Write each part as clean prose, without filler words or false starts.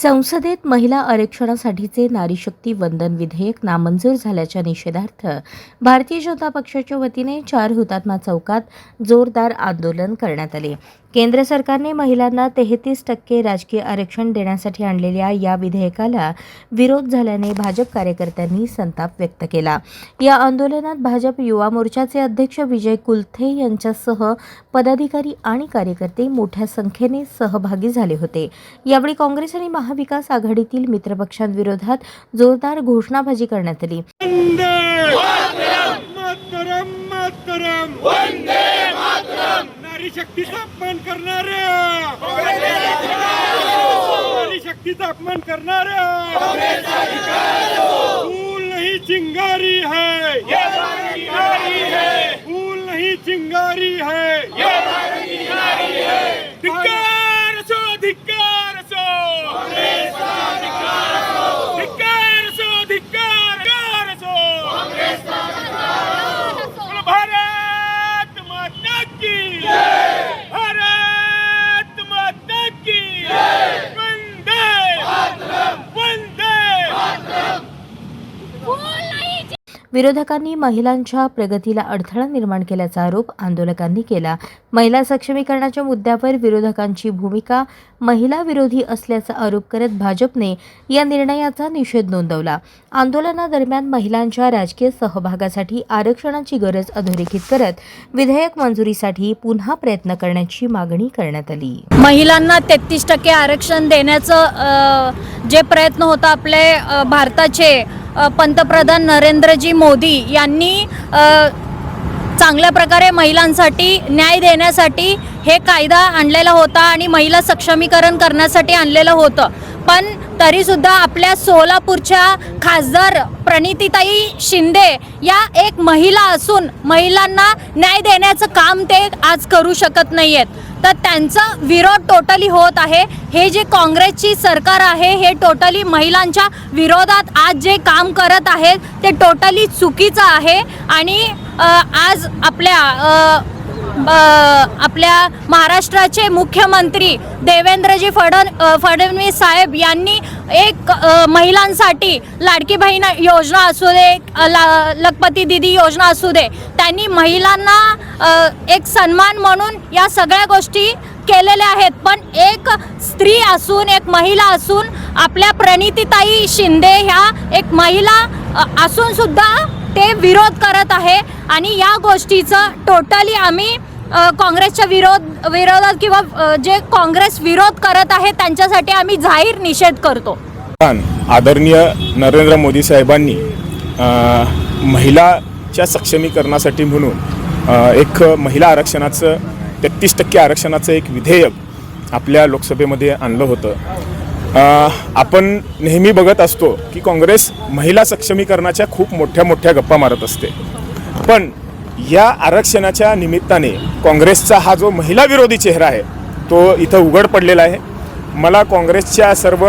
संसदेत महिला आरक्षणासाठीचे नारीशक्ती वंदन विधेयक नामंजूर झाल्याच्या निषेधार्थ भारतीय जनता पक्षाच्या वतीने 4 हुतात्मा चौकात जोरदार आंदोलन करण्यात आले। केंद्र सरकारने महिलांना 33% राजकीय आरक्षण देण्यासाठी आणलेल्या या विधेयकाला विरोध झाल्याने भाजप कार्यकर्त्यांनी संताप व्यक्त केला। या आंदोलनात भाजप युवा मोर्चाचे अध्यक्ष विजय कुलथे यांच्यासह पदाधिकारी आणि कार्यकर्ते मोठ्या संख्येने सहभागी झाले होते। यावेळी काँग्रेस आणि महाविकास आघाडीतील मित्रपक्षांविरोधात जोरदार घोषणाबाजी करण्यात आली। नारी शक्तीचा अपमान करणाऱ्या, नारी शक्तीचा अपमान करणाऱ्या, फूल नहीं चिंगारी है, ये भारत की नारी है, फूल नहीं चिंगारी है, ये भारत की नारी है। धिक्कार असो, धिक्कार असो, काँग्रेसचा धिक्कार असो, धिक्कार असो, धिक्कार असो, काँग्रेसचा धिक्कार असो। भारत माता की भारत माता की वंदे मातरम, वंदे मातरम। विरोधकांनी महिलांच्या प्रगतीला अडथळा निर्माण केल्याचा आरोप आंदोलकांनी केला। महिला सक्षमीकरणाच्या मुद्द्यावर विरोधकांची भूमिका महिला विरोधी असल्याचा आरोप करत भाजपने या निर्णयाचा निषेध नोंदवला। आंदोलनादरम्यान महिलांच्या राजकीय सहभागासाठी आरक्षणाची गरज अधोरेखित करत विधेयक मंजुरीसाठी पुन्हा प्रयत्न करण्याची मागणी करण्यात आली। महिलांना 33% आरक्षण देण्याचं जे प्रयत्न होता आपले भारताचे पंतप्रधान नरेंद्रजी मोदी यांनी चांगल्या प्रकारे महिलांसाठी न्याय देण्यासाठी हे कायदा आणलेला होता आणि महिला सक्षमीकरण करण्यासाठी आणलेलं होतं। पण तरीसुद्धा आपल्या सोलापूरच्या खासदार प्रणितीताई शिंदे या एक महिला असून महिलांना न्याय देण्याचं काम ते आज करू शकत नाही आहेत। तर त्यांचा विरोध टोटली होत आहे। हे जे काँग्रेसची सरकार आहे हे टोटली महिलांच्या विरोधात आज जे काम करत आहेत ते टोटली चुकीचं आहे। आणि आज आपल्या महाराष्ट्राचे मुख्यमंत्री देवेंद्रजी फडणवीस साहेब यांनी एक महिलांसाठी लाडकी बहीण योजना असू दे, लखपती दीदी योजना असू दे, त्यांनी महिलांना एक सन्मान म्हणून या सगळ्या गोष्टी केलेल्या आहेत। पण एक स्त्री असून, एक महिला असून, आपल्या प्रणितीताई शिंदे ह्या एक महिला असून सुद्धा ते विरोध करत आहे। आणि या गोष्टीचं टोटली आम्ही काँग्रेसच्या विरोधात किंवा जे काँग्रेस विरोध करत आहे त्यांच्यासाठी आम्ही जाहीर निषेध करतो। आदरणीय नरेंद्र मोदी साहेबांनी महिलाच्या सक्षमीकरणासाठी म्हणून एक महिला आरक्षणाचं 33% आरक्षणाचं एक विधेयक आपल्या लोकसभेमध्ये आणलं होतं। आपण नेहमी बघत असतो की काँग्रेस महिला सक्षमीकरणाच्या खूप मोठ्या गप्पा मारत असते, पण या आरक्षणाच्या निमित्ताने काँग्रेसचा हा जो महिला विरोधी चेहरा आहे तो इथं उघड पडलेला आहे। मला काँग्रेसच्या सर्व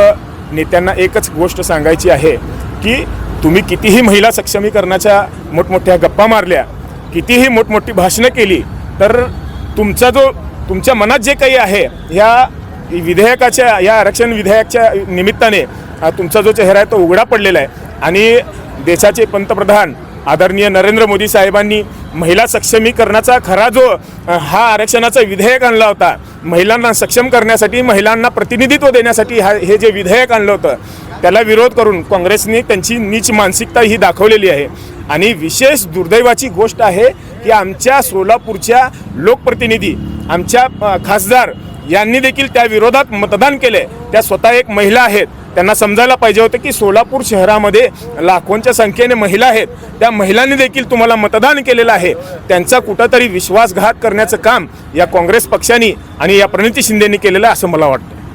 नेत्यांना एकच गोष्ट सांगायची आहे की तुम्ही कितीही महिला सक्षमीकरणाच्या मोठमोठ्या गप्पा मारल्या, कितीही मोठमोठी भाषणं केली, तर तुमच्या मनात जे काही आहे या विधेयकाच्या, या आरक्षण विधेयकाच्या निमित्ताने तुमचा जो चेहरा आहे तो उघडा पडलेला आहे। आणि देशाचे पंतप्रधान आदरणीय नरेंद्र मोदी साहेबांनी महिला सक्षमीकरणाचा खरा जो हा आरक्षणाचा विधेयक आणला होता, महिलांना सक्षम करण्यासाठी, महिलांना प्रतिनिधित्व देण्यासाठी हे जे विधेयक आणलं होतं त्याला विरोध करून काँग्रेसने त्यांची नीच मानसिकता ही दाखवलेली आहे। आणि विशेष दुर्दैवाची गोष्ट आहे की आमच्या सोलापूरच्या लोकप्रतिनिधी, आमच्या खासदार यांनी देखील त्या विरोधात मतदान केले। त्या स्वतः एक महिला आहेत, त्यांना समजायला पाहिजे होतं की सोलापूर शहरामध्ये लाखोंच्या संख्येने महिला आहेत, त्या महिलांनी देखील तुम्हाला मतदान केलेलं आहे। त्यांचा कुठंतरी विश्वासघात करण्याचं काम या काँग्रेस पक्षाने आणि या प्रणिती शिंदेंनी केलेलं आहे असं मला वाटतं।